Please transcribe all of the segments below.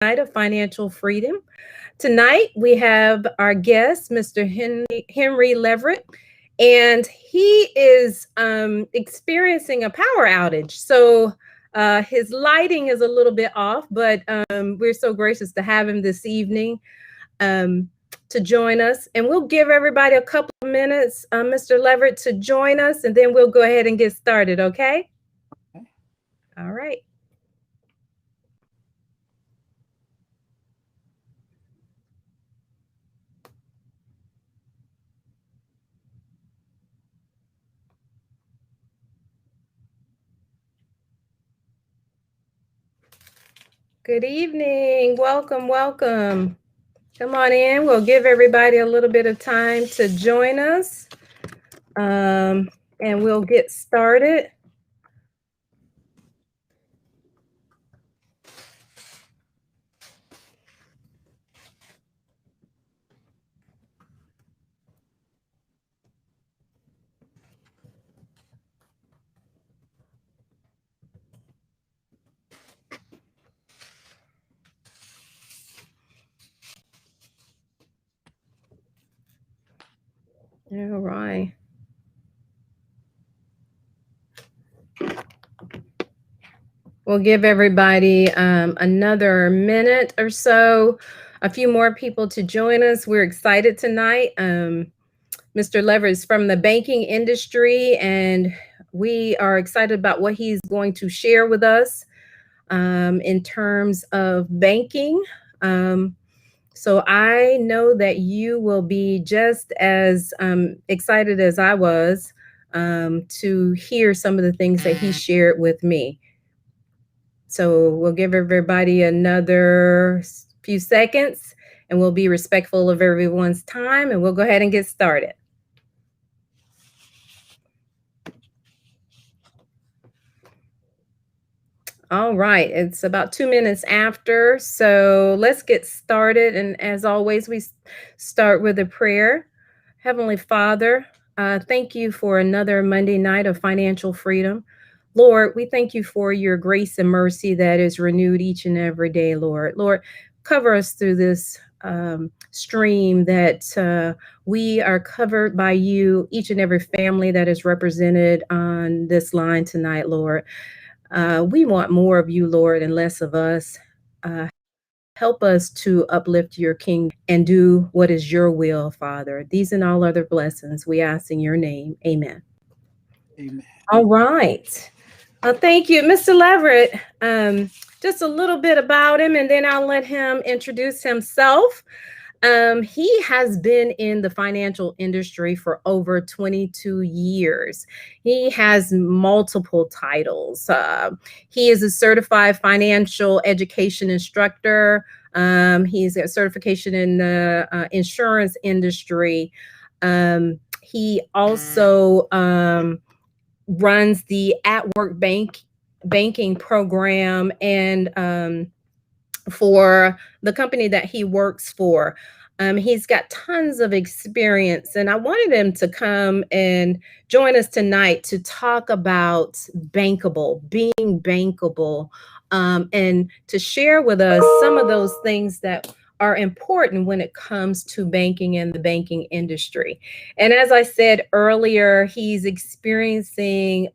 Night of Financial Freedom. Tonight we have our guest, Mr. Henry Leverett, and he is experiencing a power outage. So his lighting is a little bit off, but we're so gracious to have him this evening um, to join us. And we'll give everybody a couple of minutes, Mr. Leverett, to join us, and then we'll go ahead and get started, okay? All right. Good evening. Welcome, welcome. Come on in. We'll give everybody a little bit of time to join us. And we'll get started. All right. We'll give everybody another minute or so, a few more people to join us. We're excited tonight. Mr. Lever is from the banking industry, and we are excited about what he's going to share with us in terms of banking. So I know that you will be just as excited as I was to hear some of the things that he shared with me. So we'll give everybody another few seconds, and we'll be respectful of everyone's time, and we'll go ahead and get started. All right, it's about 2 minutes after, so let's get started. And as always, we start with a prayer. Heavenly Father, thank you for another Monday night of financial freedom. Lord, we thank you for your grace and mercy that is renewed each and every day, Lord. Lord, cover us through this stream that we are covered by you, each and every family that is represented on this line tonight, Lord. We want more of you, Lord, and less of us. Help us to uplift your kingdom and do what is your will, Father. These and all other blessings we ask in your name. Amen. Amen. All right. Thank you, Mr. Leverett. Just a little bit about him, and then I'll let him introduce himself. He has been in the financial industry for over 22 years. He has multiple titles. He is a certified financial education instructor. He's a certification in the insurance industry. He also runs the at work banking program and for the company that he works for. He's got tons of experience, and I wanted him to come and join us tonight to talk about being bankable, and to share with us some of those things that are important when it comes to banking and the banking industry. And as I said earlier, he's experiencing,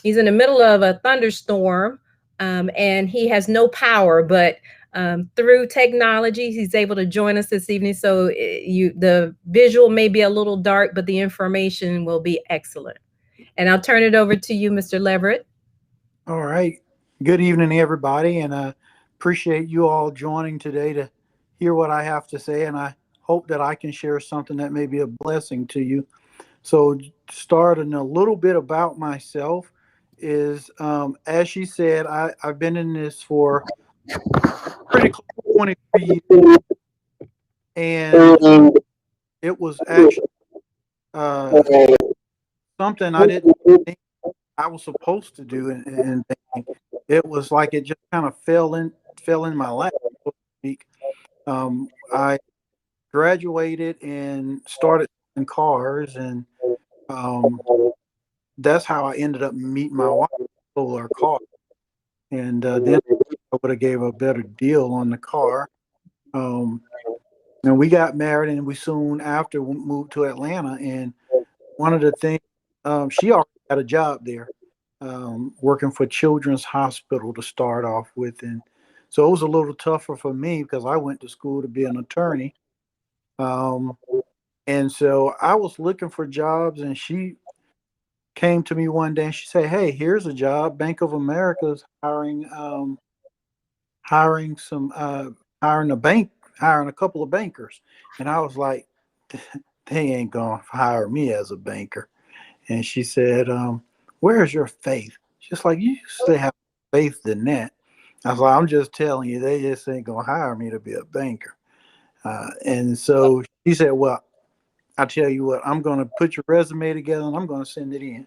he's in the middle of a thunderstorm, and he has no power, but through technology, he's able to join us this evening. So the visual may be a little dark, but the information will be excellent. And I'll turn it over to you, Mr. Leverett. All right. Good evening, everybody, and I appreciate you all joining today to hear what I have to say, and I hope that I can share something that may be a blessing to you. So starting a little bit about myself is, as she said, I've been in this for pretty close to 23 years, and it was actually something I didn't think I was supposed to do, and it was like it just kind of fell in my lap, so to speak. I graduated and started in cars, and that's how I ended up meeting my wife, sold our car, and then I would would have gave a better deal on the car. Um, and we got married, and we soon after moved to Atlanta. And one of the things, she already had a job there, working for Children's Hospital to start off with, and so it was a little tougher for me because I went to school to be an attorney. Um, and so I was looking for jobs, and she came to me one day and she said, "Hey, here's a job. Bank of America's hiring some hiring a bank hiring a couple of bankers." And I was like, "They ain't gonna hire me as a banker." And she said, "Where's your faith?" She's like, "You used to have faith in that." I was like, "I'm just telling you, they just ain't gonna hire me to be a banker." And so she said, "Well, I tell you what, I'm gonna put your resume together and I'm gonna send it in."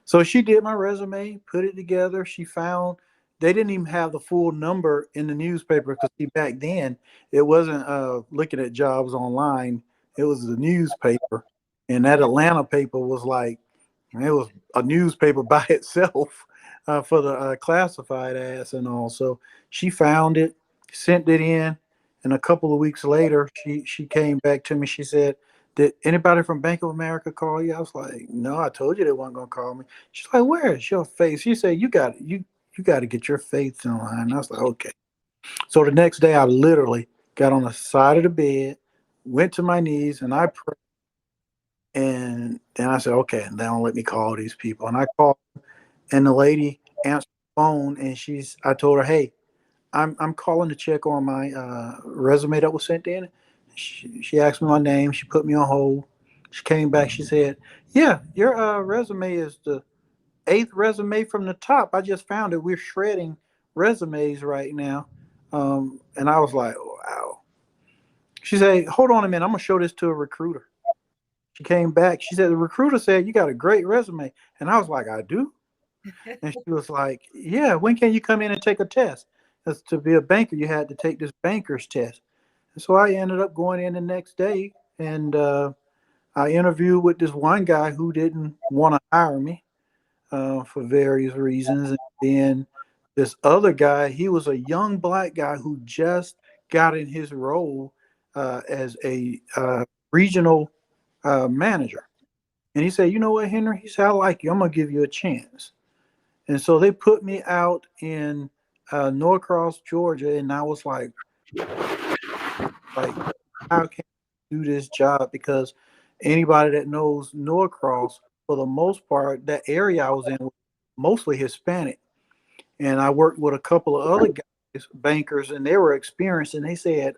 So she did my resume, put it together. She found they didn't even have the full number in the newspaper because back then it wasn't looking at jobs online. It was the newspaper, and that Atlanta paper was like it was a newspaper by itself for the classified ads and all. So she found it, sent it in, and a couple of weeks later, she came back to me. She said, "Did anybody from Bank of America call you?" I was like, "No, I told you they weren't gonna call me." She's like, "Where is your faith?" She said, You got to get your faith in line." I was like, "Okay." So the next day, I literally got on the side of the bed, went to my knees, and I prayed. And then I said, "Okay, now let me call these people." And I called, and the lady answered the phone, and I told her, "Hey, I'm calling to check on my resume that was sent in." She asked me my name. She put me on hold. She came back. She said, "Yeah, your resume is the eighth resume from the top. I just found it. We're shredding resumes right now." And I was like, "Wow." She said, "Hold on a minute. I'm gonna show this to a recruiter." She came back. She said, "The recruiter said you got a great resume." And I was like, "I do?" And she was like, "Yeah, when can you come in and take a test? Because to be a banker, you had to take this banker's test." And so I ended up going in the next day, and I interviewed with this one guy who didn't want to hire me for various reasons. And then this other guy, he was a young black guy who just got in his role as a regional manager. And he said, "You know what, Henry?" He said, "I like you. I'm going to give you a chance." And so they put me out in Norcross, Georgia, and I was like, how can I do this job? Because anybody that knows Norcross, for the most part, that area I was in was mostly Hispanic. And I worked with a couple of other guys, bankers, and they were experienced. And they said,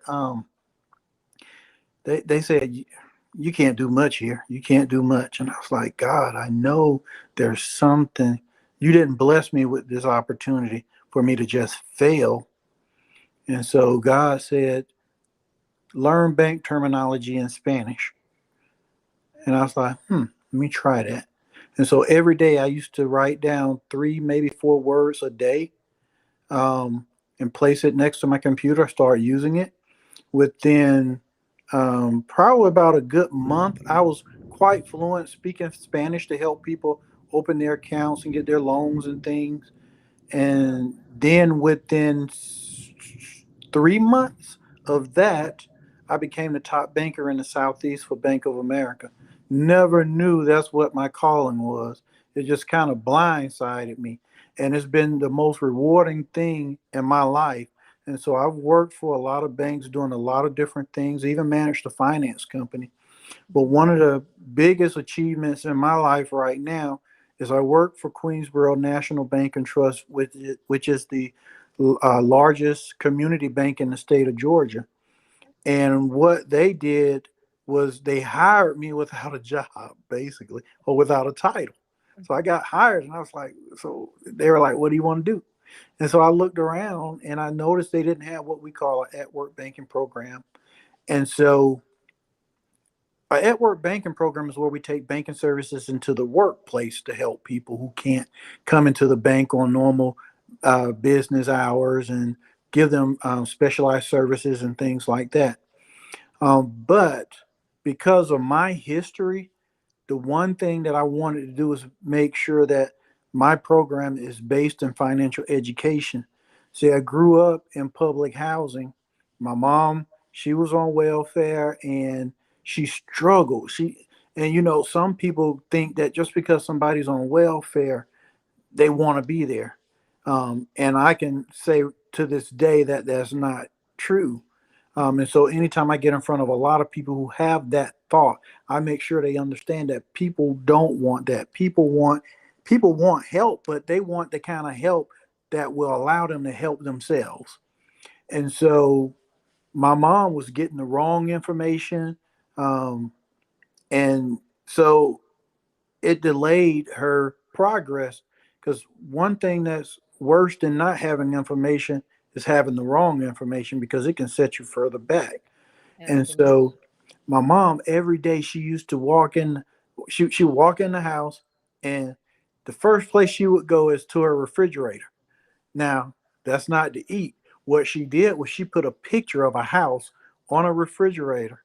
"You can't do much here. You can't do much." And I was like, "God, I know there's something. You didn't bless me with this opportunity for me to just fail." And so God said, "Learn bank terminology in Spanish." And I was like, let me try that. And so every day I used to write down 3, maybe 4 words a day, and place it next to my computer, start using it. Within probably about a good month, I was quite fluent speaking Spanish to help people open their accounts and get their loans and things. And then within 3 months of that, I became the top banker in the Southeast for Bank of America. Never knew that's what my calling was. It just kind of blindsided me. And it's been the most rewarding thing in my life. And so I've worked for a lot of banks doing a lot of different things, even managed a finance company. But one of the biggest achievements in my life right now is I work for Queensboro National Bank and Trust, which is the largest community bank in the state of Georgia. And what they did was they hired me without a job, basically, or without a title. So I got hired, and I was like, so they were like, "What do you want to do?" And so I looked around, and I noticed they didn't have what we call an at-work banking program. And so our at-work banking program is where we take banking services into the workplace to help people who can't come into the bank on normal business hours and give them specialized services and things like that. But because of my history, the one thing that I wanted to do is make sure that my program is based in financial education. See, I grew up in public housing. My mom, she was on welfare and she struggled. And some people think that just because somebody's on welfare, they want to be there. And I can say to this day that that's not true. And so anytime I get in front of a lot of people who have that thought, I make sure they understand that people don't want that. People want help, but they want the kind of help that will allow them to help themselves. And so my mom was getting the wrong information. Um, and so it delayed her progress, because one thing that's worse than not having information is having the wrong information, because it can set you further back. And Absolutely. so my mom, every day she used to walk in, she would walk in the house, and the first place she would go is to her refrigerator. Now, that's not to eat. What she did was she put a picture of a house on a refrigerator,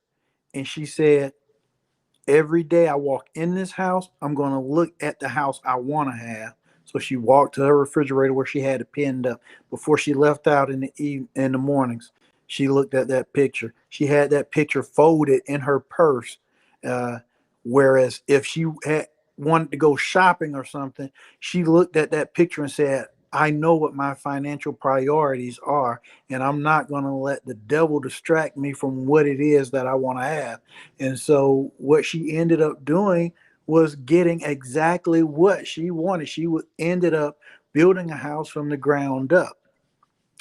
and she said, every day I walk in this house, I'm going to look at the house I want to have. So she walked to her refrigerator where she had it pinned up. Before she left out in the mornings, she looked at that picture. She had that picture folded in her purse. Uh, Whereas if she had wanted to go shopping or something, she looked at that picture and said, I know what my financial priorities are, and I'm not going to let the devil distract me from what it is that I want to have. And so what she ended up doing was getting exactly what she wanted. Ended up building a house from the ground up.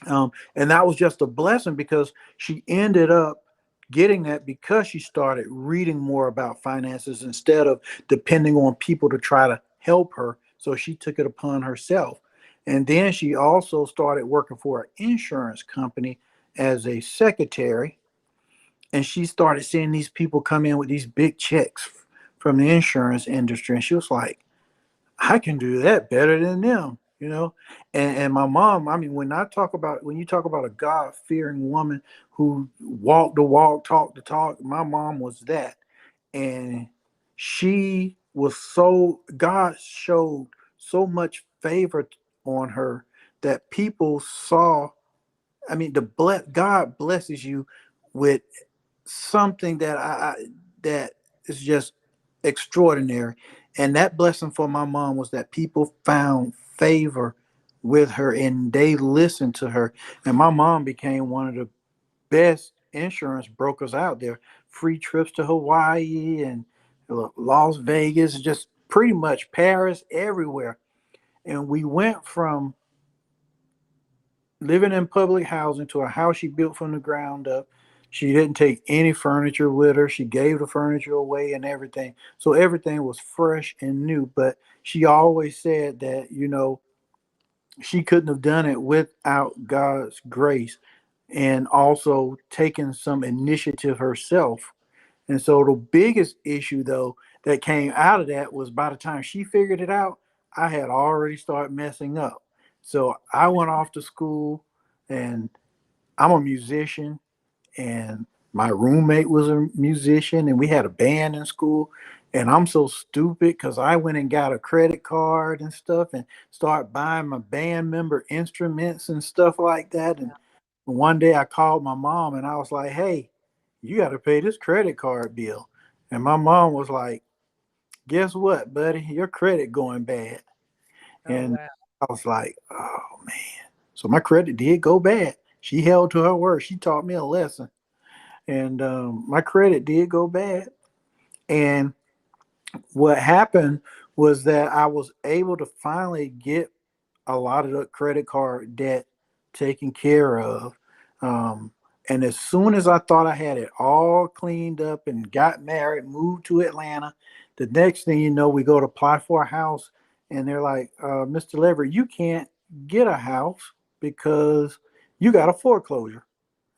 And that was just a blessing, because she ended up getting that because she started reading more about finances instead of depending on people to try to help her. So she took it upon herself. And then she also started working for an insurance company as a secretary, and she started seeing these people come in with these big checks from the insurance industry, and she was like, I can do that better than them. And my mom, I mean, when you talk about a God-fearing woman who walked the walk, talked the talk, my mom was that. And she was so God showed so much favor on her that people saw. I mean, God blesses you with something that is just extraordinary. And that blessing for my mom was that people found favor with her and they listened to her. And my mom became one of the best insurance brokers out there. Free trips to Hawaii and Las Vegas, just pretty much Paris, everywhere. And we went from living in public housing to a house she built from the ground up. She didn't take any furniture with her. She gave the furniture away and everything. So everything was fresh and new. But she always said that, she couldn't have done it without God's grace, and also taking some initiative herself. And so the biggest issue, though, that came out of that was by the time she figured it out, I had already started messing up. So I went off to school, and I'm a musician, and my roommate was a musician, and we had a band in school. And I'm so stupid because I went and got a credit card and stuff and started buying my band member instruments and stuff like that. And one day I called my mom and I was like, hey, you got to pay this credit card bill. And my mom was like, guess what, buddy? Your credit going bad. Oh, And wow. I was like, oh man. So my credit did go bad. She held to her word. She taught me a lesson. And my credit did go bad. And what happened was that I was able to finally get a lot of the credit card debt taken care of. Um, and as soon as I thought I had it all cleaned up and got married, moved to Atlanta, the next thing you know, we go to apply for a house, and they're like, Mr. Leverett, you can't get a house because you got a foreclosure.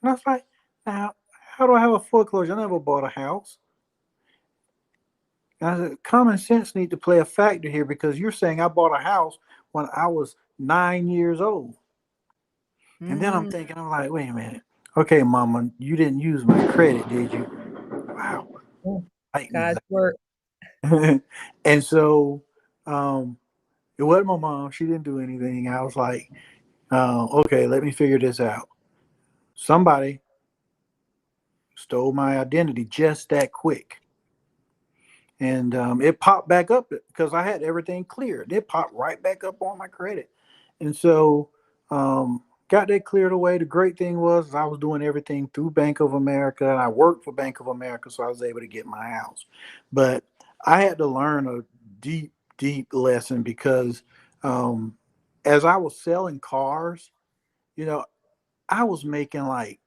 And I was like, now, how do I have a foreclosure? I never bought a house. And I said, common sense need to play a factor here, because you're saying I bought a house when I was 9 years old. And then I'm Mm, thinking, I'm like, wait a minute. Okay, mama, you didn't use my credit, did you? Wow. mm. Lightning. God's work. And so it wasn't my mom. She didn't do anything. I was like, Okay, let me figure this out. Somebody stole my identity just that quick. And it popped back up because I had everything cleared. It popped right back up on my credit. And so got that cleared away. The great thing was I was doing everything through Bank of America, and I worked for Bank of America, so I was able to get my house. But I had to learn a deep, deep lesson because um, as I was selling cars, you know, I was making like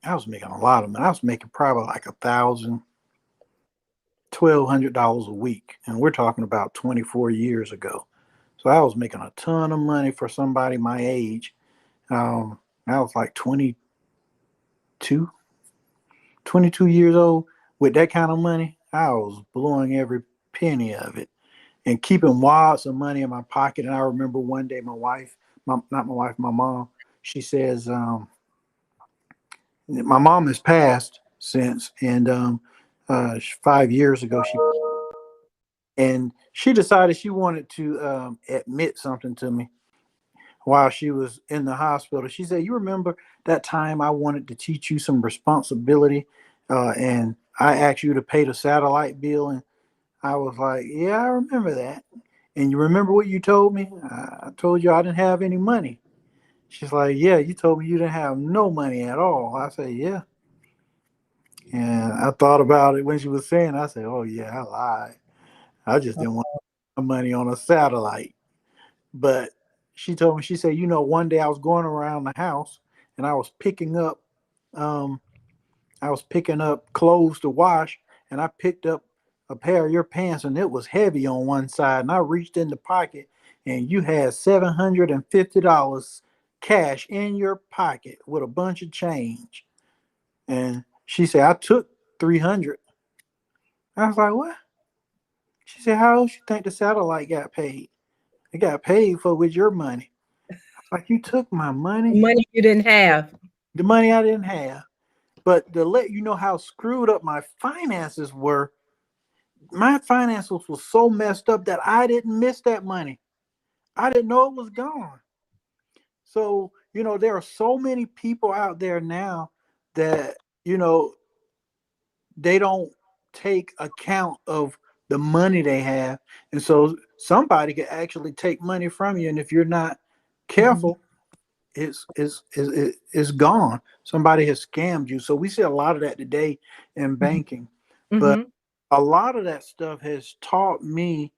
I was making a lot of money. I was making probably like $1,200 a week, and we're talking about 24 years ago. So I was making a ton of money for somebody my age. I was like 22 years old with that kind of money. I was blowing every penny of it and keeping wads of money in my pocket. And I remember one day my wife, not my wife, my mom, she says, my mom has passed since, and 5 years ago she decided she wanted to admit something to me while she was in the hospital. She said, "You remember that time I wanted to teach you some responsibility, and I asked you to pay the satellite bill?" And I was like, "Yeah, I remember that." "And you remember what you told me?" "I told you I didn't have any money." She's like, "Yeah, you told me you didn't have no money at all." I said, "Yeah." And I thought about it when she was saying, I said, "Oh yeah, I lied. I just didn't want my money on a satellite." But she told me, she said, one day I was going around the house and um, I was picking up clothes to wash, and I picked up a pair of your pants, and it was heavy on one side. And I reached in the pocket, and you had $750 cash in your pocket with a bunch of change. And she said, "I took 300." I was like, "What?" She said, "How else you think the satellite got paid? It got paid for with your money." Like, you took my money, Money you didn't have. the money I didn't have. But to let you know how screwed up my finances were, my finances was so messed up that I didn't miss that money. I didn't know it was gone. So, there are so many people out there now that, you know, they don't take account of the money they have. And so somebody could actually take money from you. And if you're not Mhm, careful, it's gone. Somebody has scammed you. So we see a lot of that today in mhm, banking. But mhm, a lot of that stuff has taught me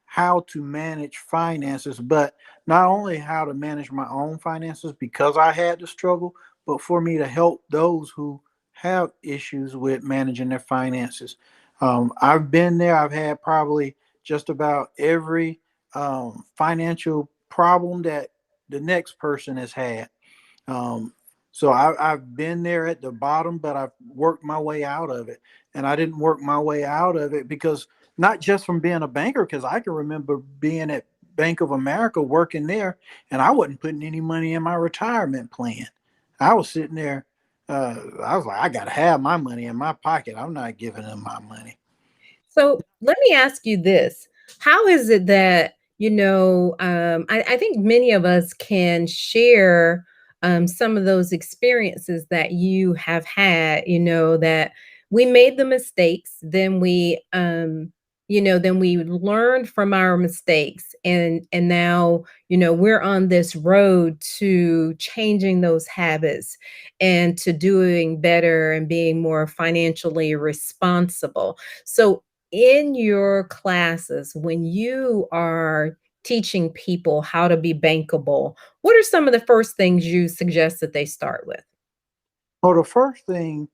how to manage finances, but not only how to manage my own finances because I had to struggle, but for me to help those who have issues with managing their finances. I've been there. I've had probably just about every financial problem that the next person has had. Um, so I've been there at the bottom, but I've worked my way out of it. And I didn't work my way out of it because not just from being a banker, because I can remember being at Bank of America working there, and I wasn't putting any money in my retirement plan. I was sitting there. I was like, I got to have my money in my pocket. I'm not giving them my money. So let me ask you this. How is it that, I think many of us can share some of those experiences that you have had, that we made the mistakes, then we learned from our mistakes, and now, we're on this road to changing those habits and to doing better and being more financially responsible. So in your classes, when you are teaching people how to be bankable, what are some of the first things you suggest that they start with? Well, the first thing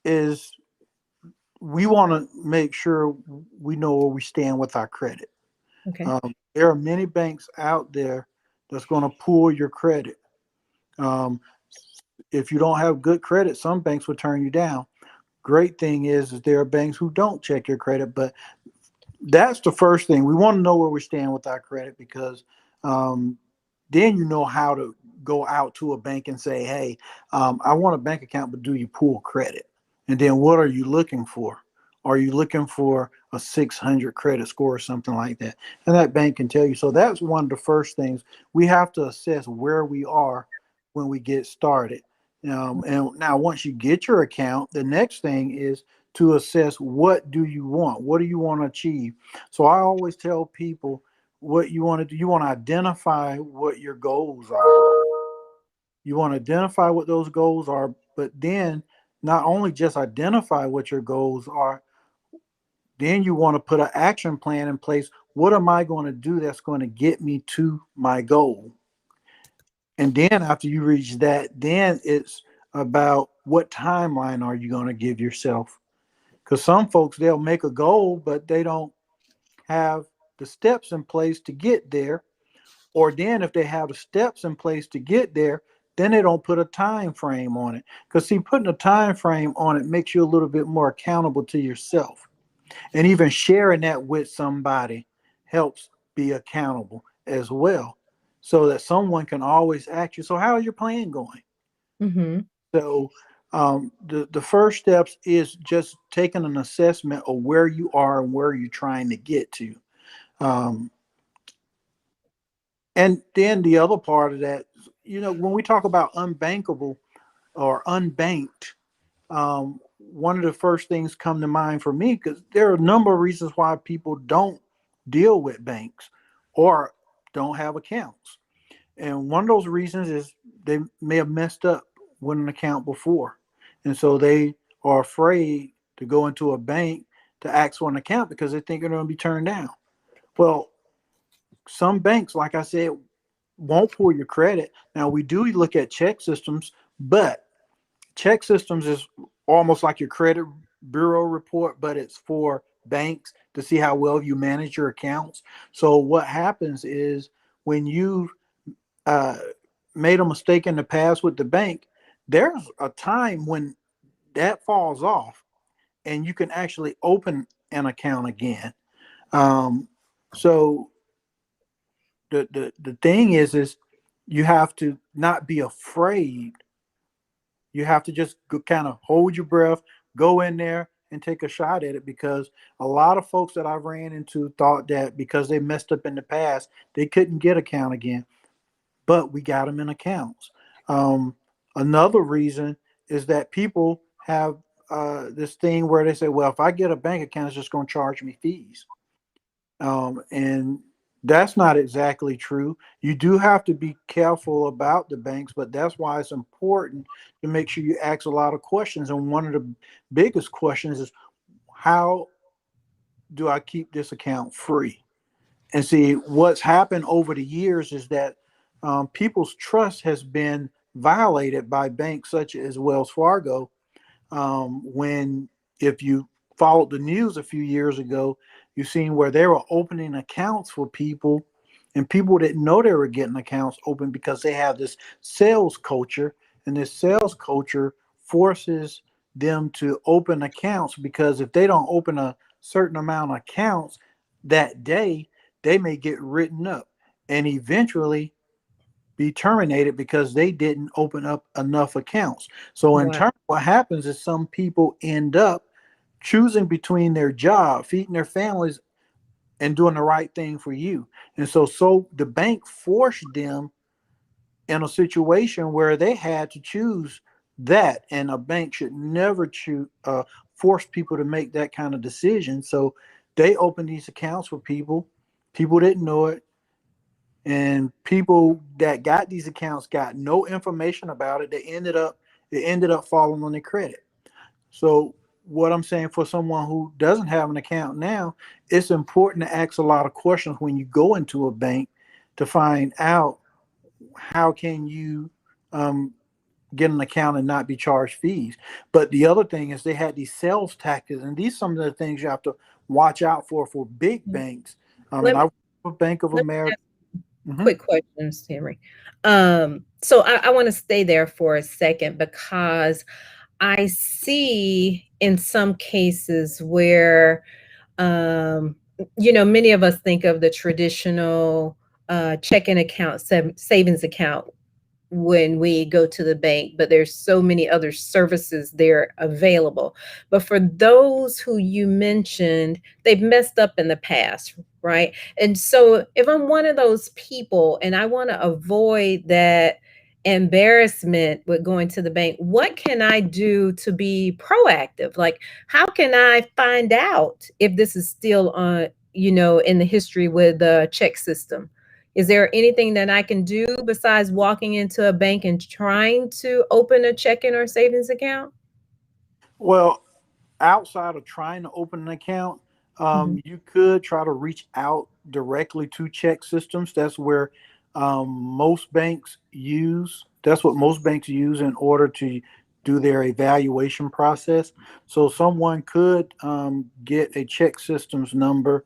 is we want to make sure we know where we stand with our credit. Okay. There are many banks out there that's going to pull your credit. Um, if you don't have good credit, some banks will turn you down. Great thing is there are banks who don't check your credit, but that's the first thing. We want to know where we stand with our credit because um, then you know how to go out to a bank and say, "Hey, I want a bank account, but do you pull credit? And then what are you looking for? Are you looking for a 600 credit score or something like that? And that bank can tell you. So that's one of the first things we have to assess where we are when we get started. And now once you get your account, the next thing is to assess what do you want? What do you want to achieve? So I always tell people what you want to do. You want to identify what your goals are. You want to identify what those goals are, but then not only just identify what your goals are, then you want to put an action plan in place. What am I going to do that's going to get me to my goal? And then after you reach that, then it's about what timeline are you going to give yourself? Because some folks, they'll make a goal, but they don't have the steps in place to get there. Or then if they have the steps in place to get there, then they don't put a time frame on it. Because see, putting a time frame on it makes you a little bit more accountable to yourself. And even sharing that with somebody helps be accountable as well. So that someone can always ask you, so how is your plan going? Mm-hmm. So the first steps is just taking an assessment of where you are and where you're trying to get to. Um, and then the other part of that, when we talk about unbankable or unbanked, one of the first things come to mind for me because there are a number of reasons why people don't deal with banks or don't have accounts. And one of those reasons is they may have messed up with an account before. And so they are afraid to go into a bank to ask for an account because they think they're going to be turned down. Well, some banks, like I said, won't pull your credit. Now, we do look at check systems, but check systems is almost like your credit bureau report, but it's for banks to see how well you manage your accounts. So what happens is when you uh, made a mistake in the past with the bank, there's a time when that falls off and you can actually open an account again. Um, so the thing is you have to not be afraid. You have to just kind of hold your breath, go in there and take a shot at it because a lot of folks that I ran into thought that because they messed up in the past, they couldn't get account again, but we got them in accounts. Um, Another reason is that people have this thing where they say, well, if I get a bank account, it's just going to charge me fees. And that's not exactly true. You do have to be careful about the banks, but that's why it's important to make sure you ask a lot of questions. And one of the biggest questions is, how do I keep this account free? And see, what's happened over the years is that people's trust has been violated by banks such as Wells Fargo. When if you followed the news a few years ago, you've seen where they were opening accounts for people, and people didn't know they were getting accounts open because they have this sales culture, and this sales culture forces them to open accounts because if they don't open a certain amount of accounts that day, they may get written up and eventually be terminated because they didn't open up enough accounts. So in Wow. turn, what happens is some people end up choosing between their job, feeding their families, and doing the right thing for you. And so the bank forced them in a situation where they had to choose that, and a bank should never force people to make that kind of decision. So they opened these accounts for people. People didn't know it, and people that got these accounts got no information about it. It ended up falling on their credit. So what I'm saying for someone who doesn't have an account now, it's important to ask a lot of questions when you go into a bank to find out how can you um, get an account and not be charged fees. But the other thing is they had these sales tactics, and these are some of the things you have to watch out for big banks. And Let, I work for Bank of let me America. ask Mhm. quick questions, Henry. So I want to stay there for a second because I see in some cases where um, many of us think of the traditional checking account, savings account when we go to the bank, but there's so many other services there available. But for those who you mentioned, they've messed up in the past, right? And so if I'm one of those people and I want to avoid that embarrassment with going to the bank, what can I do to be proactive? Like, how can I find out if this is still on, in the history with the check system? Is there anything that I can do besides walking into a bank and trying to open a checking or savings account? Well, outside of trying to open an account, Mhm. you could try to reach out directly to check systems. That's where most banks use. That's what most banks use in order to do their evaluation process. So someone could get a check systems number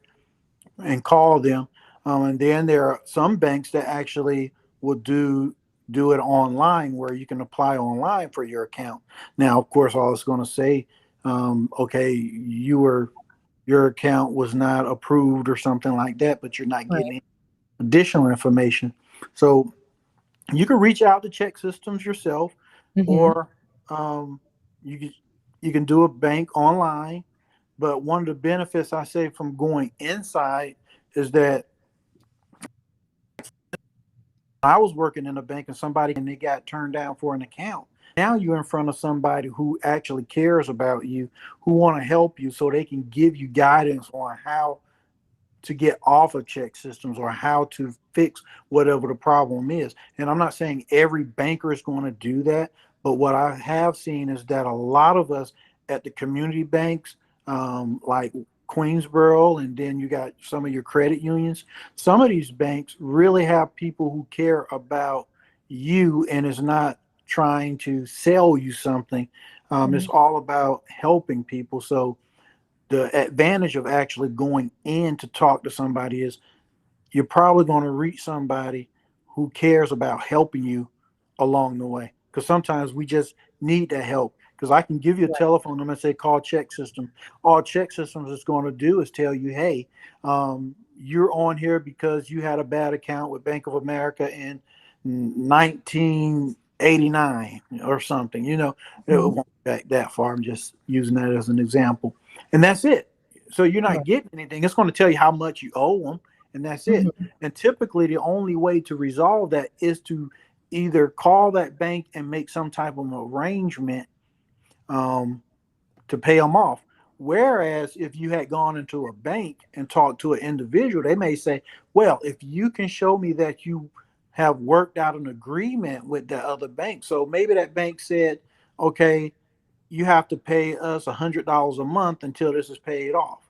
and call them. And then there are some banks that actually will do it online where you can apply online for your account. Now, of course, I was going to say, okay, your account was not approved or something like that, but you're not getting Right. any additional information. So you can reach out to check systems yourself, Hmm. or um, you can you can do a bank online. But one of the benefits I say from going inside is that I was working in a bank and somebody and they got turned down for an account. Now you're in front of somebody who actually cares about you, who want to help you, so they can give you guidance on how to get off of check systems or how to fix whatever the problem is. And I'm not saying every banker is going to do that, but what I have seen is that a lot of us at the community banks, like Queensboro, and then you got some of your credit unions, some of these banks really have people who care about you and is not trying to sell you something. It's all about helping people. So the advantage of actually going in to talk to somebody is you're probably going to reach somebody who cares about helping you along the way. Because sometimes we just need that help. Because I can give you a telephone number and say, call check system. All check systems is going to do is tell you, hey, you're on here because you had a bad account with Bank of America in 1989 or something. It Hmm. won't back that far. I'm just using that as an example. And that's it. So you're not Right. getting anything. It's going to tell you how much you owe them, and that's it. Hmm. And typically, the only way to resolve that is to either call that bank and make some type of arrangement um, to pay them off. Whereas if you had gone into a bank and talked to an individual, they may say, well, if you can show me that you have worked out an agreement with the other bank. So maybe that bank said, okay, you have to pay us $100 a month until this is paid off.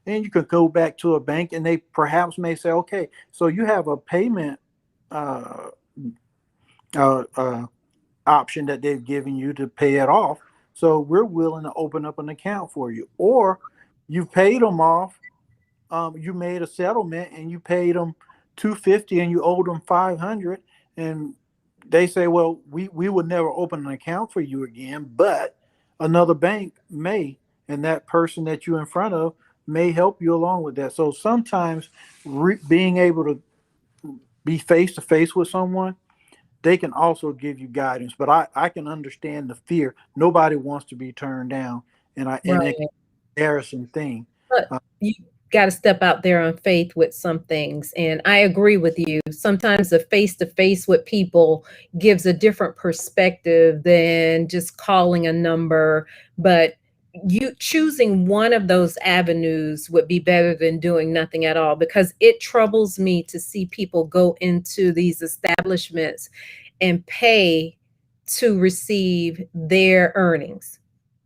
Then you could go back to a bank and they perhaps may say, okay, so you have a payment uh, uh, uh, option that they've given you to pay it off. So we're willing to open up an account for you. Or you paid them off, you made a settlement and you paid them 250 and you owed them 500, and they say, well, we would never open an account for you again, but another bank may, and that person that you're in front of may help you along with that. So sometimes being able to be face to face with someone, they can also give you guidance. But I can understand the fear. Nobody wants to be turned down, and it's Right. an embarrassing thing. But Uh, you got to step out there on faith with some things. And I agree with you. Sometimes the face to face with people gives a different perspective than just calling a number. But you choosing one of those avenues would be better than doing nothing at all, because it troubles me to see people go into these establishments and pay to receive their earnings,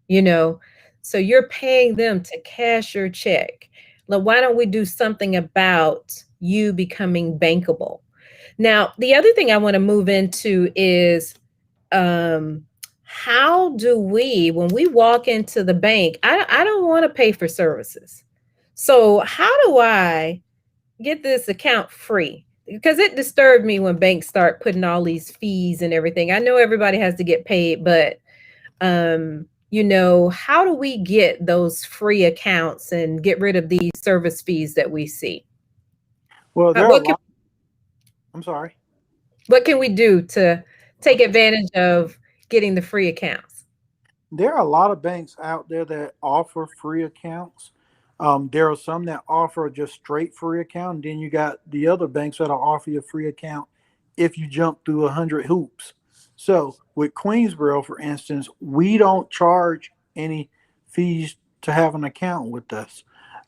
you know so you're paying them to cash your check. Like, why don't we do something about you becoming bankable? Now, the other thing I want to move into is, um how do we, when we walk into the bank, I don't want to pay for services, so how do I get this account free? Because it disturbed me when banks start putting all these fees and everything. I know everybody has to get paid, but how do we get those free accounts and get rid of these service fees that we see? well, How- there are a What can lot. I'm sorry. what can we do to take advantage of getting the free accounts? There are a lot of banks out there that offer free accounts. There are some that offer just straight free account, and then you got the other banks that'll offer you a free account if you jump through 100 hoops. So with Queensboro, for instance, we don't charge any fees to have an account with us.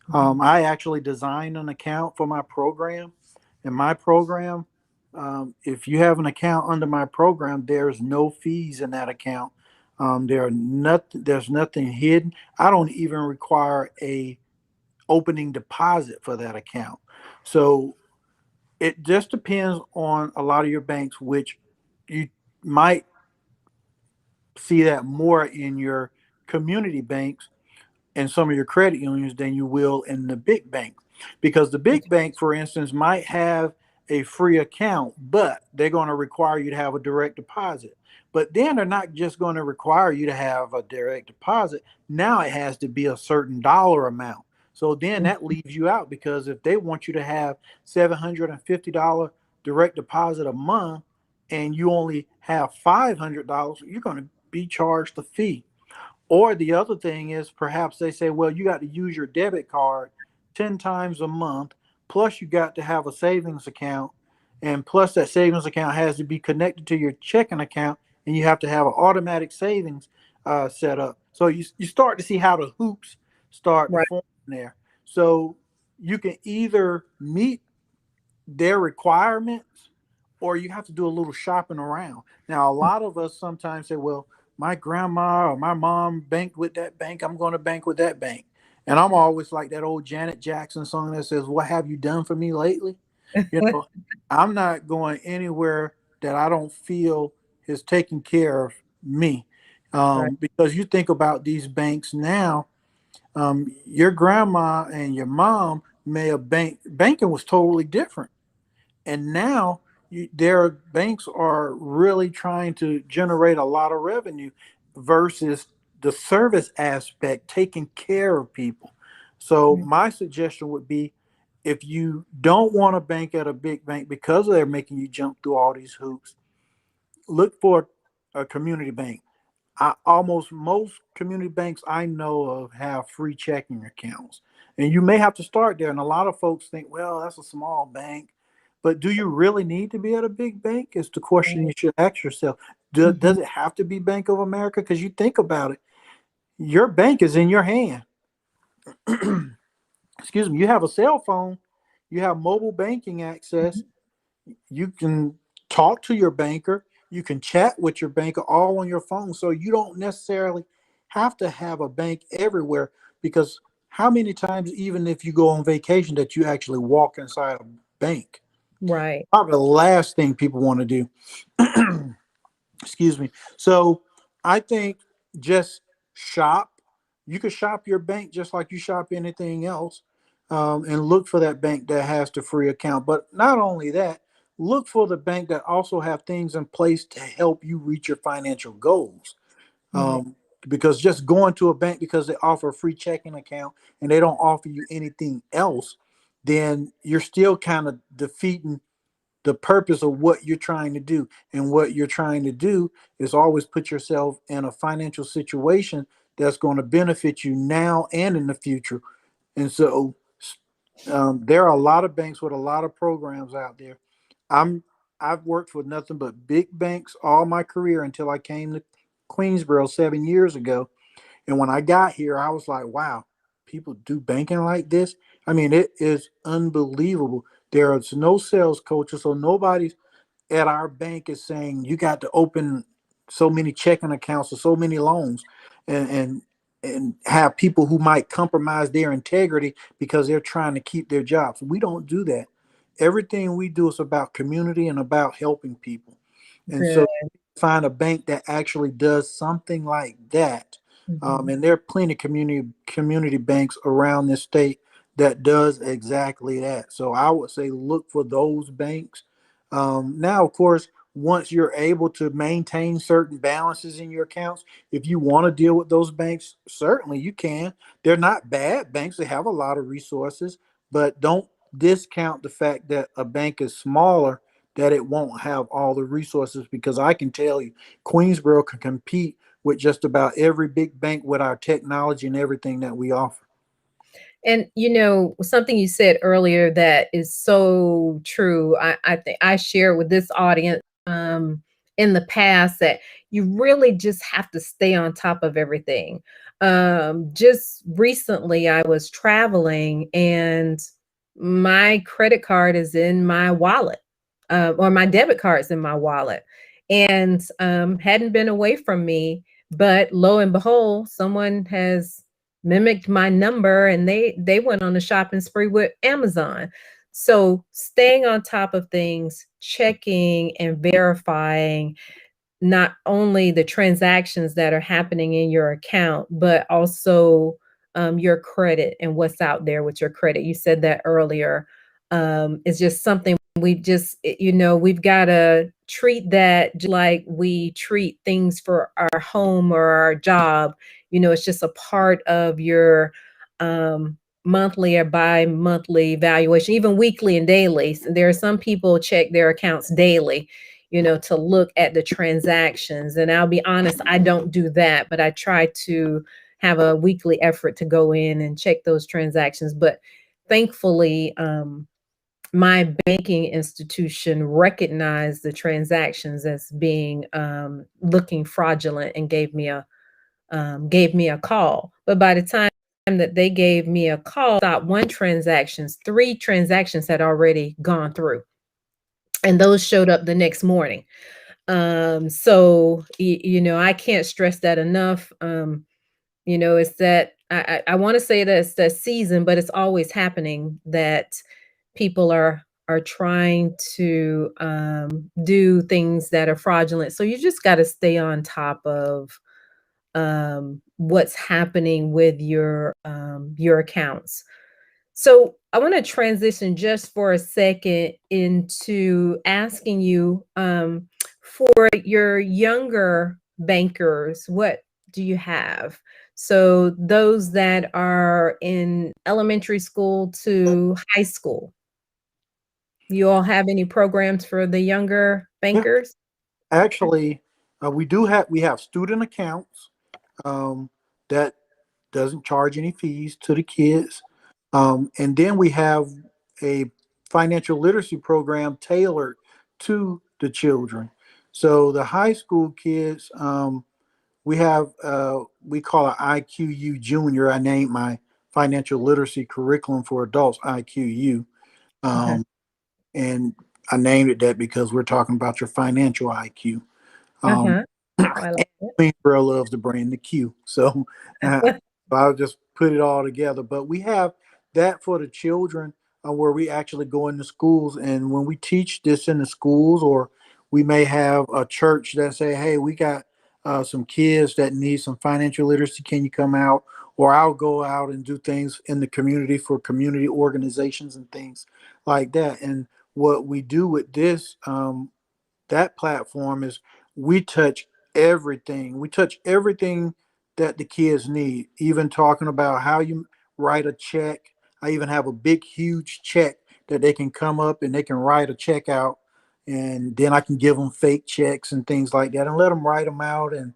Mhm. I actually designed an account for my program. In my program, if you have an account under my program, there's no fees in that account. There's nothing hidden. I don't even require a opening deposit for that account. So it just depends on a lot of your banks, which you might see that more in your community banks in some of your credit unions than you will in the big bank. Because the big bank, for instance, might have a free account, but they're going to require you to have a direct deposit. But then they're not just going to require you to have a direct deposit. Now it has to be a certain dollar amount. So then that leaves you out because if they want you to have $750 direct deposit a month and you only have $500, you're going to be charged a fee. Or the other thing is perhaps they say, well, you got to use your debit card 10 times a month, plus you got to have a savings account, and plus that savings account has to be connected to your checking account, and you have to have an automatic savings set up. So you start to see how the hoops start to Right. form there. So you can either meet their requirements or you have to do a little shopping around. Now, a lot of us sometimes say, well, my grandma or my mom banked with that bank. I'm going to bank with that bank. And I'm always like that old Janet Jackson song that says, what have you done for me lately? You know, I'm not going anywhere that I don't feel is taking care of me. Right. Because you think about these banks now, your grandma and your mom may have banking was totally different, and now their banks are really trying to generate a lot of revenue versus the service aspect, taking care of people. So Mhm. my suggestion would be, if you don't want to bank at a big bank because they're making you jump through all these hoops, look for a community bank. Almost most community banks I know of have free checking accounts. And you may have to start there. And a lot of folks think, well, that's a small bank. But do you really need to be at a big bank? Is the question you should ask yourself. Does Mhm. it have to be Bank of America? Because you think about it, your bank is in your hand. Excuse me. You have a cell phone, you have mobile banking access, you can talk to your banker, you can chat with your banker all on your phone. So you don't necessarily have to have a bank everywhere, because how many times, even if you go on vacation, that you actually walk inside a bank? Right. Probably the last thing people want to do. Excuse me. So I think just shop. You could shop your bank just like you shop anything else, and look for that bank that has the free account. But not only that, look for the bank that also have things in place to help you reach your financial goals. Right. Um, because just going to a bank because they offer a free checking account and they don't offer you anything else, then you're still kind of defeating the purpose of what you're trying to do. And what you're trying to do is always put yourself in a financial situation that's going to benefit you now and in the future. And so there are a lot of banks with a lot of programs out there. I'm I've worked for nothing but big banks all my career until I came to Queensboro 7 years ago. And when I got here, I was like, wow, people do banking like this. I mean, it is unbelievable. There is no sales coaches, so nobody at our bank is saying you got to open so many checking accounts or so many loans, and have people who might compromise their integrity because they're trying to keep their jobs. We don't do that. Everything we do is about community and about helping people. And Good. so find a bank that actually does something like that. Mhm. And there are plenty of community banks around this state that does exactly that. So I would say look for those banks. Now, of course, once you're able to maintain certain balances in your accounts, if you want to deal with those banks, certainly you can. They're not bad banks, they have a lot of resources, but don't discount the fact that a bank is smaller that it won't have all the resources, because I can tell you, Queensboro can compete with just about every big bank with our technology and everything that we offer. And something you said earlier that is so true. I think I share with this audience in the past that you really just have to stay on top of everything. Just recently, I was traveling and my credit card is in my wallet, or my debit card is in my wallet, and hadn't been away from me. But lo and behold, someone has mimicked my number and they went on a shopping spree with Amazon. So staying on top of things, checking and verifying not only the transactions that are happening in your account, but also your credit and what's out there with your credit. You said that earlier. It's just something we've got to treat that just like we treat things for our home or our job. It's just a part of your monthly or bi-monthly valuation, even weekly and daily. So there are some people check their accounts daily, to look at the transactions. And I'll be honest, I don't do that, but I try to have a weekly effort to go in and check those transactions. But thankfully, my banking institution recognized the transactions as being looking fraudulent and gave me a call. But by the time that they gave me a call, stop one transactions, three transactions had already gone through, and those showed up the next morning. So I can't stress that enough. It's that I want to say that it's that season, but it's always happening that people are trying to do things that are fraudulent. So you just got to stay on top of what's happening with your accounts. So I want to transition just for a second into asking you, for your younger bankers, what do you have? So those that are in elementary school to high school, you all have any programs for the younger Yeah, bankers? actually, we have student accounts that doesn't charge any fees to the kids. And then we have a financial literacy program tailored to the children. So the high school kids, we call it IQU Junior. I named my financial literacy curriculum for adults IQU. Okay. Um, and I named it that because we're talking about your financial IQ. Um, Uh-huh. I like it. Queensboro loves the brand the Q. So I'll just put it all together. But we have that for the children, where we actually go into schools. And when we teach this in the schools, or we may have a church that say, hey, we got some kids that need some financial literacy. Can you come out? Or I'll go out and do things in the community for community organizations and things like that. And what we do with this, that platform is, we touch everything. We touch everything that the kids need, even talking about how you write a check. I even have a big, huge check that they can come up and they can write a check out. And then I can give them fake checks and things like that and let them write them out, and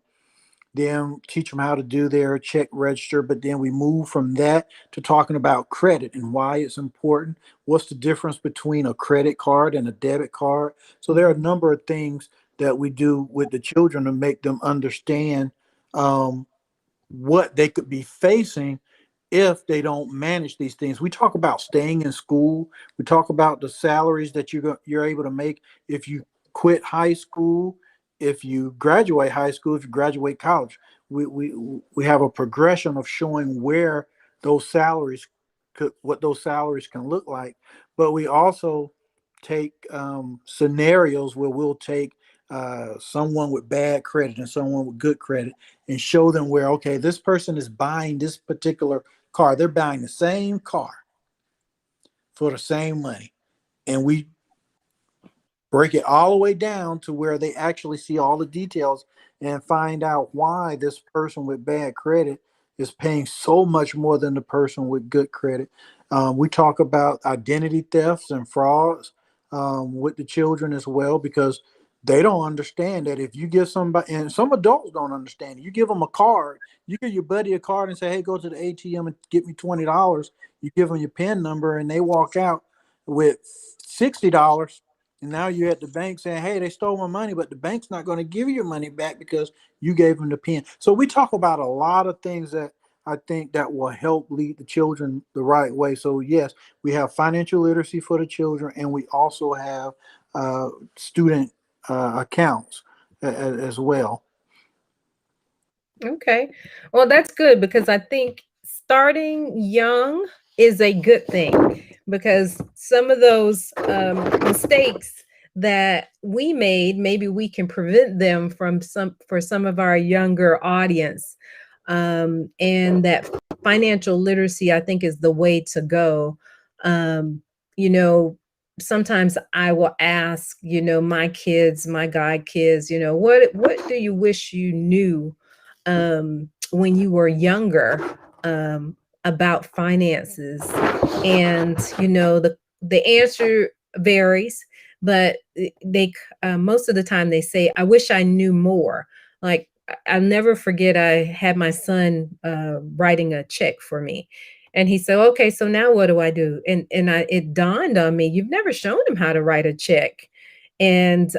then teach them how to do their check register. But then we move from that to talking about credit and why it's important. What's the difference between a credit card and a debit card? So there are a number of things that we do with the children to make them understand um, what they could be facing if they don't manage these things. We talk about staying in school. We talk about the salaries that you're able to make if you quit high school, if you graduate high school, if you graduate college. We have a progression of showing where those salaries what those salaries can look like. But we also take scenarios where we'll take someone with bad credit and someone with good credit, and show them where, okay, this person is buying this particular car. They're buying the same car for the same money. And we break it all the way down to where they actually see all the details and find out why this person with bad credit is paying so much more than the person with good credit. We talk about identity thefts and frauds. with the children as well, because they don't understand that if you give somebody, and some adults don't understand it, you give them a card, you give your buddy a card and say, hey, go to the ATM and get me $20. You give them your PIN number and they walk out with $60. And now you're at the bank saying, hey, they stole my money, but the bank's not going to give you your money back because you gave them the PIN. So we talk about a lot of things that I think that will help lead the children the right way. So yes, we have financial literacy for the children, and we also have student accounts as well. Okay. Well, that's good because I think starting young is a good thing because some of those mistakes that we made, maybe we can prevent them from some for some of our younger audience. And that financial literacy, I think, is the way to go. Um, you know, sometimes I will ask, my kids, my god kids, what do you wish you knew when you were younger about finances? And the answer varies, but they most of the time they say, I wish I knew more. Like, I'll never forget, I had my son writing a check for me, and he said, okay, so now what do I do? And it dawned on me, you've never shown him how to write a check. And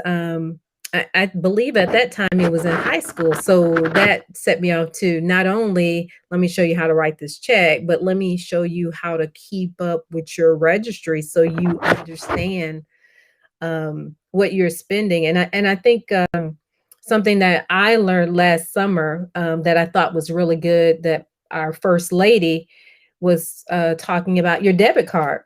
I believe at that time he was in high school. So that set me off to not only let me show you how to write this check, but let me show you how to keep up with your registry so you understand what you're spending. And I think something that I learned last summer that I thought was really good, that our first lady was talking about your debit card.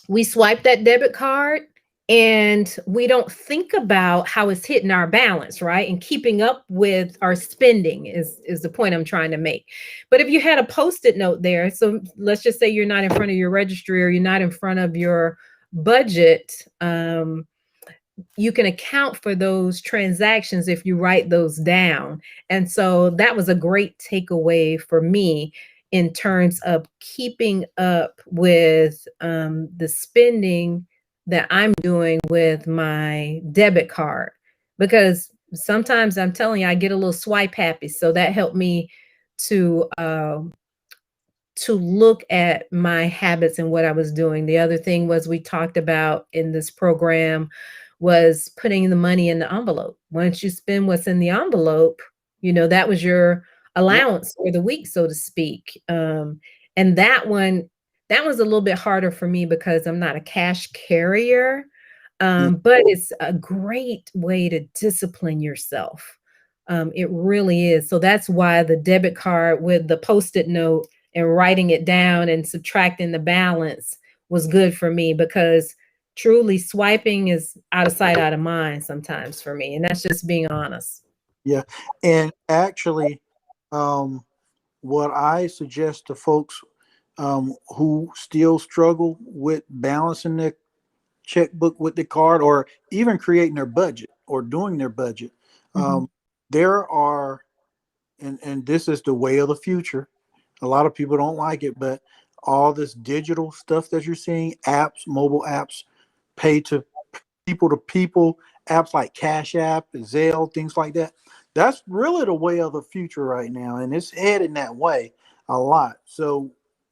We swipe that debit card and we don't think about how it's hitting our balance, right? And keeping up with our spending is the point I'm trying to make. But if you had a post-it note there, so let's just say you're not in front of your registry or you're not in front of your budget, you can account for those transactions if you write those down. And so that was a great takeaway for me in terms of keeping up with the spending that I'm doing with my debit card. Because sometimes I'm telling you, I get a little swipe happy. So that helped me to look at my habits and what I was doing. The other thing was, we talked about in this program, was putting the money in the envelope. Once you spend what's in the envelope, that was your Yep. allowance for the week, so to speak. And that was a little bit harder for me because I'm not a cash carrier. Yeah. But it's a great way to discipline yourself. It really is. So that's why the debit card with the post-it note and writing it down and subtracting the balance was good for me, because truly swiping is out of sight, out of mind sometimes for me. And that's just being honest. Yeah. And actually, um, what I suggest to folks who still struggle with balancing their checkbook with the card, or even creating their budget or doing their budget, Mhm. um, there are, and this is the way of the future. A lot of people don't like it, but all this digital stuff that you're seeing, apps, mobile apps, pay to people apps like Cash App and Zelle, things like that. That's really the way of the future right now, and it's heading that way a lot. So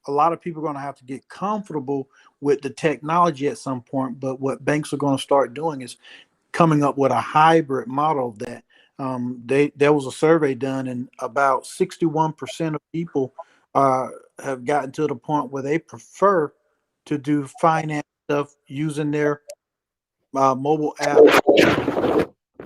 a lot of people are going to have to get comfortable with the technology at some point. But what banks are going to start doing is coming up with a hybrid model of that. There was a survey done, and about 61% of people have gotten to the point where they prefer to do finance stuff using their mobile app.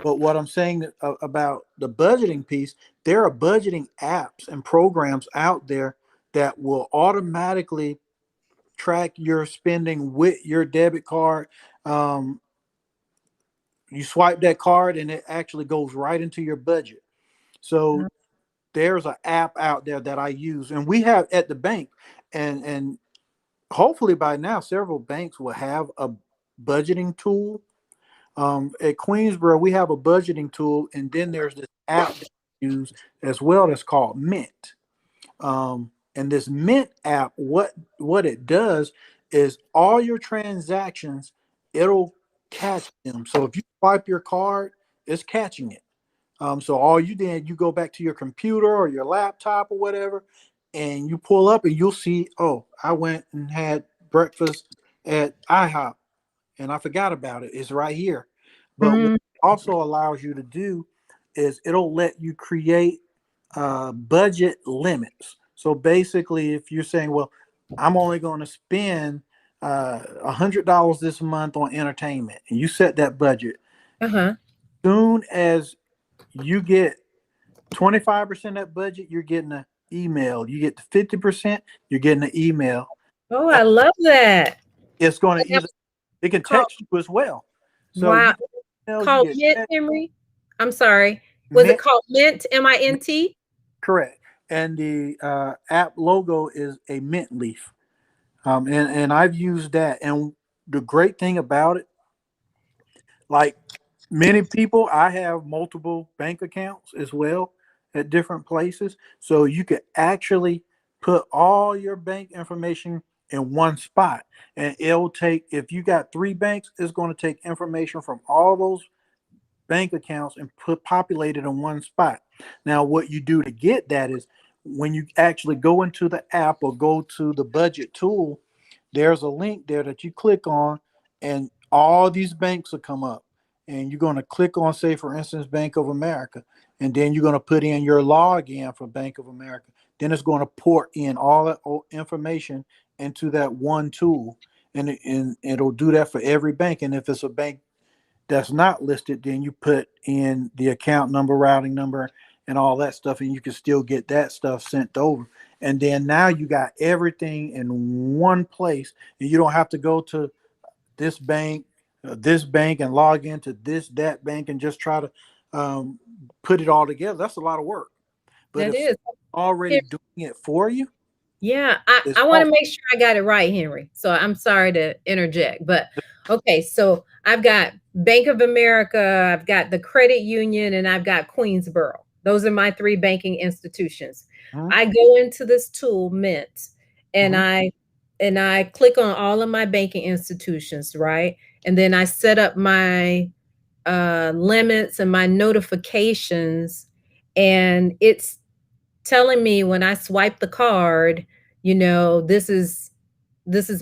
But what I'm saying about the budgeting piece, there are budgeting apps and programs out there that will automatically track your spending with your debit card. Um, you swipe that card and it actually goes right into your budget. So there's an app out there that I use, and we have at the bank, and hopefully by now several banks will have a budgeting tool. At Queensboro, we have a budgeting tool, and then there's this app that we use as well that's called Mint. And this Mint app, what it does is all your transactions, it'll catch them. So if you swipe your card, it's catching it. So all you did, you go back to your computer or your laptop or whatever, and you pull up and you'll see, oh, I went and had breakfast at IHOP and I forgot about it. It's right here. But what Mm, it also allows you to do is it'll let you create budget limits. So basically, if you're saying, well, I'm only going to spend $100 this month on entertainment, and you set that budget, uh-huh. soon as you get 25% of that budget, you're getting an email. You get to 50%, you're getting an email. Oh, I love that. It's going And to that either, it can called, text you as well. So you wow, get emails, you called get Mint, text, Henry. I'm sorry. Was it mint, called Mint? MINT? correct. And the app logo is a mint leaf. And I've used that. And the great thing about it, like many people, I have multiple bank accounts as well at different places. So you could actually put all your bank information in one spot. And it'll take, if you got three banks, it's going to take information from all those bank accounts and put populated in one spot. Now, what you do to get that is when you actually go into the app or go to the budget tool, there's a link there that you click on, and all these banks will come up. And you're going to click on, say, for instance, Bank of America, and then you're going to put in your login for Bank of America. Then it's going to port in all that information into that one tool, and it'll do that for every bank. And if it's a bank that's not listed, then you put in the account number, routing number, and all that stuff, and you can still get that stuff sent over. And then now you got everything in one place, and you don't have to go to this bank, and log into that bank, and just try to put it all together. That's a lot of work. But That if is. someone's already doing it for you, Yeah, I, it's I want to awesome. make sure I got it right, Henry. So I'm sorry to interject, but okay, so I've got Bank of America, I've got the credit union, and I've got Queensboro. Those are my three banking institutions. Mhm, I go into this tool, Mint, and mhm. I click on all of my banking institutions, right? And then I set up my limits and my notifications, and it's telling me when I swipe the card, this is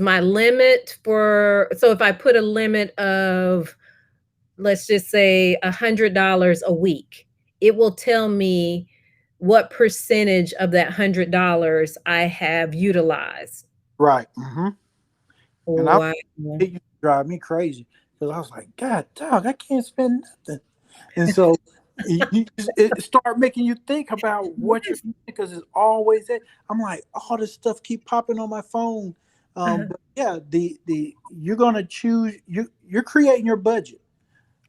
my limit for, so if I put a limit of, let's just say, $100 a week, it will tell me what percentage of that $100 I have utilized. Right. Hmm. And Wow. it used to drive me crazy because I was like, God, dog, I can't spend nothing. And so it start making you think about what you're Yes. doing because it's always there. I'm like, all this stuff keep popping on my phone. Uh-huh. But yeah, the you're gonna choose, you're creating your budget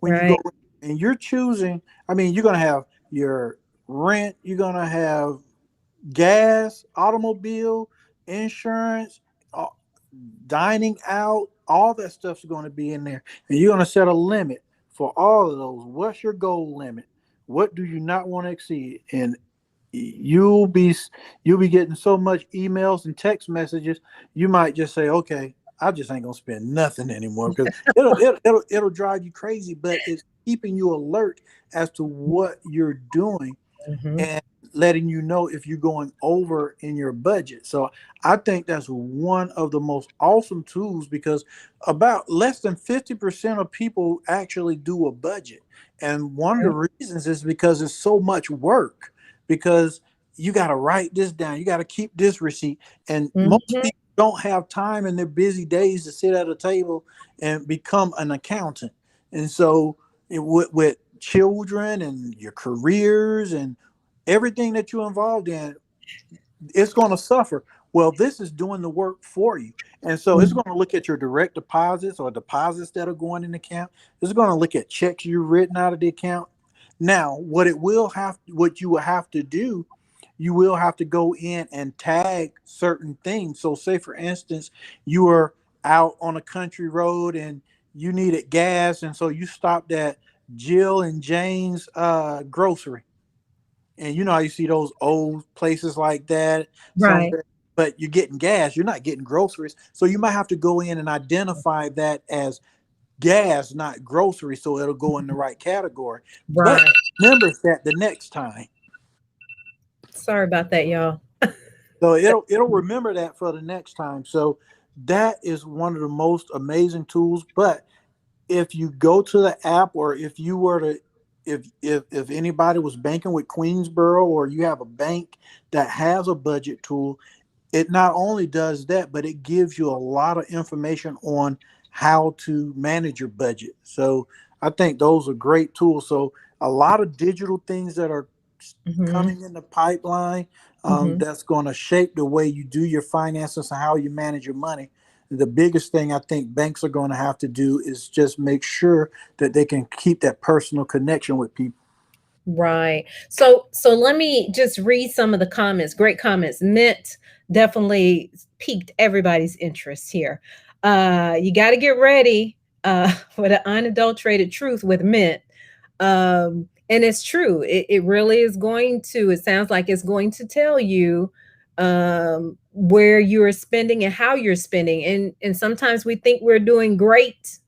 when you go Right. in, and you're choosing. I mean, you're gonna have your rent, you're gonna have gas, automobile, insurance, uh, dining out, all that stuff's going to be in there. And you're going to set a limit for all of those. What's your goal limit? What do you not want to exceed? And you'll be you'll be getting so much emails and text messages, you might just say, okay, I just ain't gonna spend nothing anymore because it'll drive you crazy, but it's keeping you alert as to what you're doing Mhm. and letting you know if you're going over in your budget. So I think that's one of the most awesome tools because about less than 50% of people actually do a budget. And one of the reasons is because it's so much work because you got to write this down, you got to keep this receipt. And most Mhm. people don't have time in their busy days to sit at a table and become an accountant. And so with children and your careers and everything that you're involved in, it's going to suffer. Well, this is doing the work for you. And so it's Mhm. going to look at your direct deposits or deposits that are going in the account. It's going to look at checks you've written out of the account. Now, what you will have to do, you will have to go in and tag certain things. So say for instance, you were out on a country road and you needed gas. And so you stopped at Jill and Jane's grocery, and you know how you see those old places like that Right. somewhere, but you're getting gas, you're not getting groceries. So you might have to go in and identify that as gas, not grocery, so it'll go in the right category. But Right. remember that the next time. Sorry about that, y'all. So it'll remember that for the next time. So that is one of the most amazing tools. But if you go to the app, or if you were to, if anybody was banking with Queensboro, or you have a bank that has a budget tool, it not only does that, but it gives you a lot of information on how to manage your budget. So I think those are great tools. So a lot of digital things that are Hmm. coming in the pipeline, Hmm. that's going to shape the way you do your finances and how you manage your money. The biggest thing I think banks are going to have to do is just make sure that they can keep that personal connection with people. Right. So let me just read some of the comments. Great comments. Mint definitely piqued everybody's interest here. You got to get ready for the unadulterated truth with Mint. And it's true. It really is going to, it sounds like it's going to tell you where you're spending and how you're spending. And sometimes we think we're doing great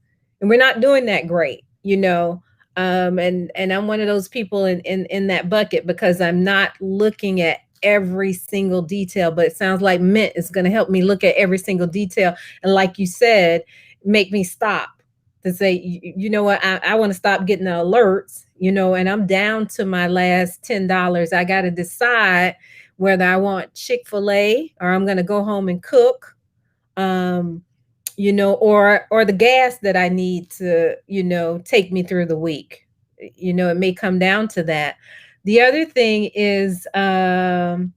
and we're not doing that great, you know. And I'm one of those people in that bucket because I'm not looking at every single detail, but it sounds like Mint is going to help me look at every single detail, and like you said, make me stop to say, you know what, I want to stop getting the alerts, you know, and I'm down to my last $10. I got to decide whether I want Chick-fil-A or I'm going to go home and cook. um you know, or the gas that I need to, you know, take me through the week. You know, it may come down to that. The other thing is that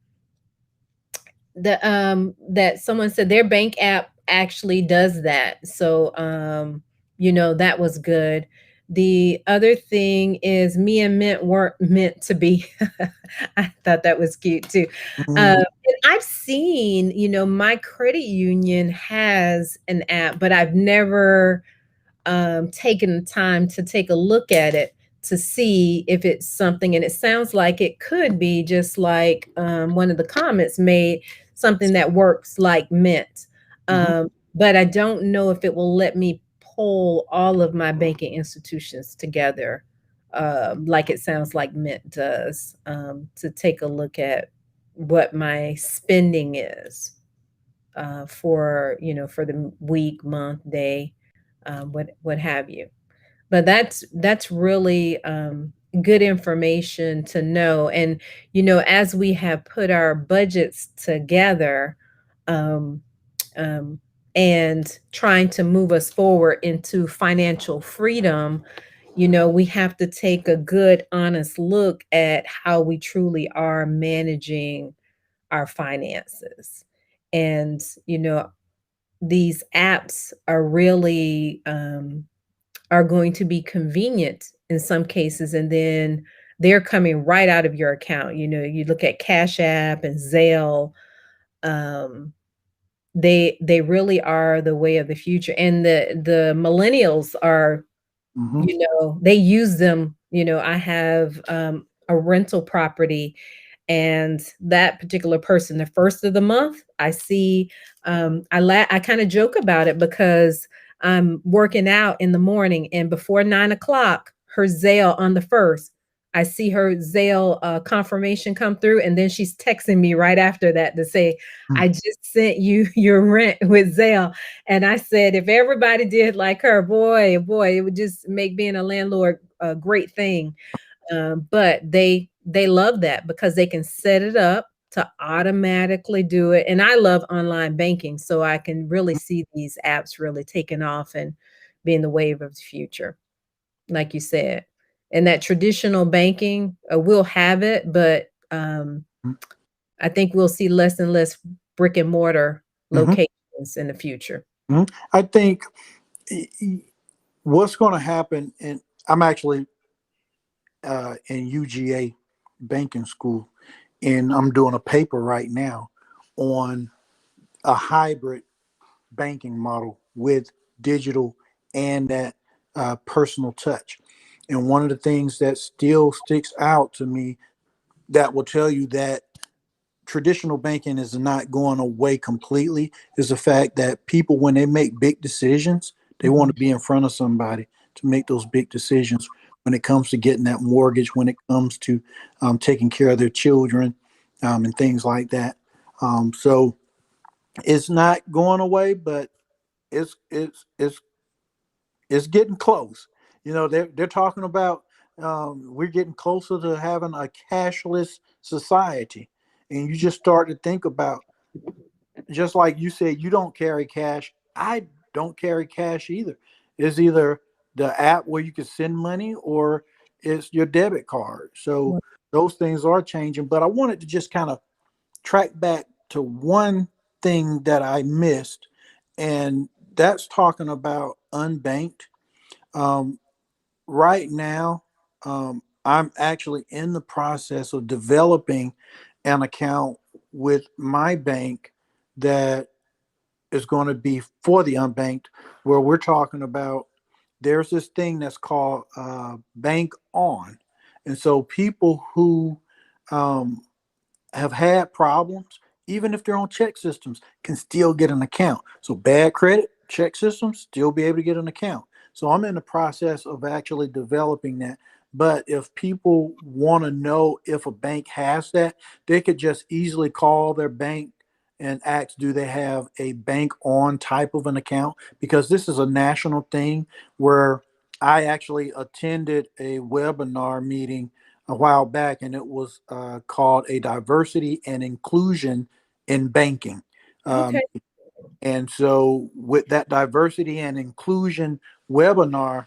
someone said their bank app actually does that. So you know, that was good. The other thing is me and Mint weren't meant to be. I thought that was cute too. Mhm. And I've seen, you know, my credit union has an app, but I've never taken the time to take a look at it to see if it's something. And it sounds like it could be just like one of the comments made, something that works like Mint. Mhm. But I don't know if it will let me pull all of my banking institutions together, like it sounds like Mint does, to take a look at what my spending is for, you know, for the week, month, day, what have you. But that's really good information to know. And you know, as we have put our budgets together, um, um, and trying to move us forward into financial freedom, you know, we have to take a good, honest look at how we truly are managing our finances. And you know, these apps are really are going to be convenient in some cases, and then they're coming right out of your account. You know, you look at Cash App and Zelle. um, they really are the way of the future, and the millennials are, Mhm. you know, they use them. You know, I have a rental property, and that particular person, the first of the month, I see, I kind of joke about it because I'm working out in the morning, and before 9 o'clock, her Zelle on the first, I see her Zelle confirmation come through, and then she's texting me right after that to say, I just sent you your rent with Zelle. And I said, if everybody did like her, boy, oh boy, it would just make being a landlord a great thing. But they love that because they can set it up to automatically do it. And I love online banking, so I can really see these apps really taking off and being the wave of the future, like you said. And that traditional banking will have it, but I think we'll see less and less brick and mortar Mhm. locations in the future. Mhm. I think what's going to happen, and I'm actually in UGA banking school, and I'm doing a paper right now on a hybrid banking model with digital and that personal touch. And one of the things that still sticks out to me that will tell you that traditional banking is not going away completely is the fact that people, when they make big decisions, They want to be in front of somebody to make those big decisions when it comes to getting that mortgage, when it comes to taking care of their children, and things like that. So it's not going away, but it's it's it's it's getting close. They're talking about, we're getting closer to having a cashless society, and you just start to think about, just like you said, you don't carry cash. I don't carry cash either. It's either the app where you can send money, or it's your debit card. So those things are changing. But I wanted to just kind of track back to one thing that I missed, and that's talking about unbanked. Um, right now, I'm actually in the process of developing an account with my bank that is going to be for the unbanked, where we're talking about, there's this thing that's called bank on. And so people who um, have had problems, even if they're on check systems, can still get an account. So bad credit, check systems, still be able to get an account. So I'm in the process of actually developing that. But if people want to know if a bank has that, they could just easily call their bank and ask, do they have a bank on type of an account? Because this is a national thing, where I actually attended a webinar meeting a while back, and it was called a diversity and inclusion in banking. Um, Okay. and so, with that diversity and inclusion webinar,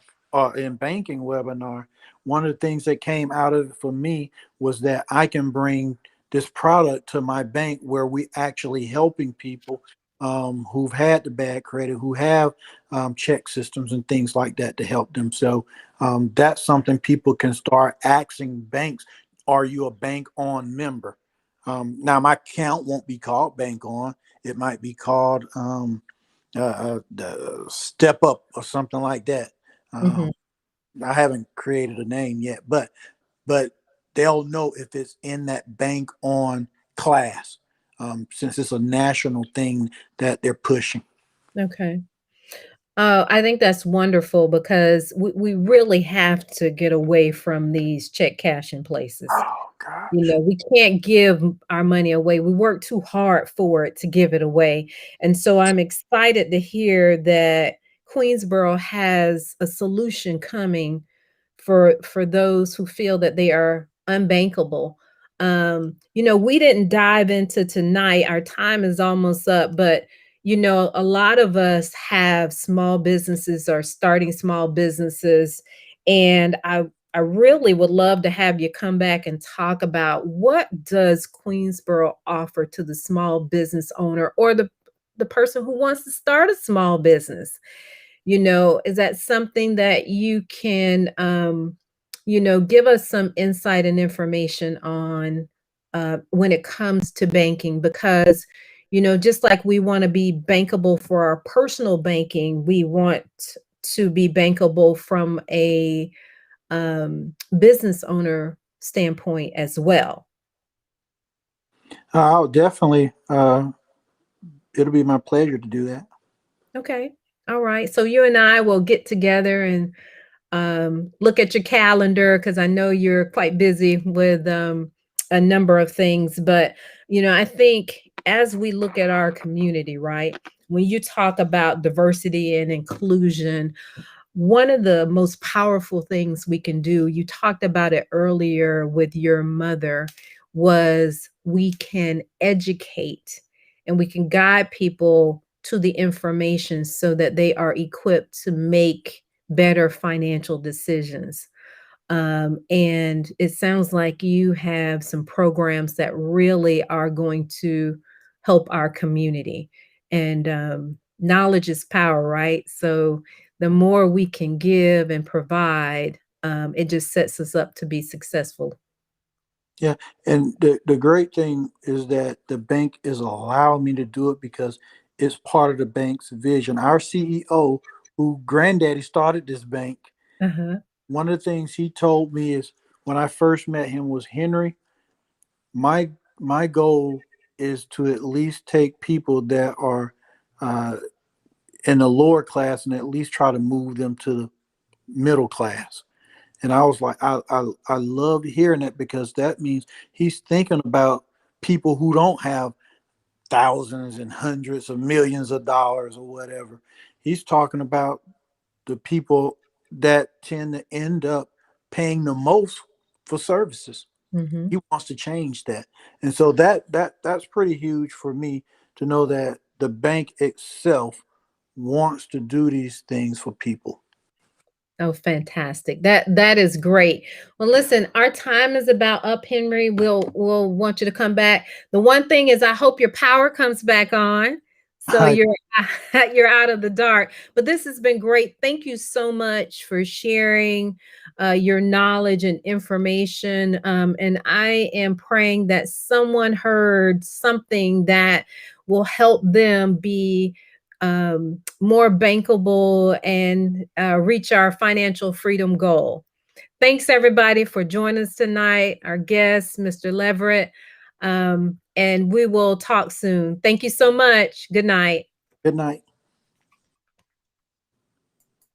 in banking webinar, one of the things that came out of it for me was that I can bring this product to my bank, where we actually helping people who've had the bad credit, who have check systems and things like that, to help them. So that's something people can start asking banks: are you a bank on member? Now, my account won't be called bank on. It might be called the Step Up or something like that. Hmm. I haven't created a name yet, but they'll know if it's in that bank on class, since it's a national thing that they're pushing. Okay. I think that's wonderful because we really have to get away from these check cashing places. Oh gosh. We can't give our money away. We work too hard for it to give it away. And so I'm excited to hear that Queensboro has a solution coming for those who feel that they are unbankable. We didn't dive into tonight. Our time is almost up, but a lot of us have small businesses or starting small businesses, and I really would love to have you come back and talk about what does Queensboro offer to the small business owner or the person who wants to start a small business. Is that something that you can give us some insight and information on when it comes to banking? Because just like we want to be bankable for our personal banking, we want to be bankable from a business owner standpoint as well. I'll definitely. It'll be my pleasure to do that. Okay. All right. So you and I will get together and look at your calendar because I know you're quite busy with a number of things. But, I think as we look at our community, right, when you talk about diversity and inclusion, one of the most powerful things we can do, you talked about it earlier with your mother, was we can educate and we can guide people to the information so that they are equipped to make better financial decisions. And it sounds like you have some programs that really are going to help our community. And knowledge is power, right? So the more we can give and provide, it just sets us up to be successful. Yeah, and the great thing is that the bank is allowing me to do it because it's part of the bank's vision. Our CEO, who granddaddy started this bank, Uh-huh. one of the things he told me is, when I first met him, was, Henry, my goal is to at least take people that are uh, in the lower class and at least try to move them to the middle class. And I was like, I loved hearing that, because that means he's thinking about people who don't have thousands and hundreds of millions of dollars or whatever. He's talking about the people that tend to end up paying the most for services. Mhm. He wants to change that. And so that's pretty huge for me to know that the bank itself wants to do these things for people. Oh, fantastic. That is great. Well, listen, our time is about up, Henry. We'll want you to come back. The one thing is I hope your power comes back on so I, you're you're out of the dark. But this has been great. Thank you so much for sharing your knowledge and information. And I am praying that someone heard something that will help them be more bankable and reach our financial freedom goal. Thanks, everybody, for joining us tonight. Our guest, Mr. Leverett. And we will talk soon. Thank you so much. Good night. good night.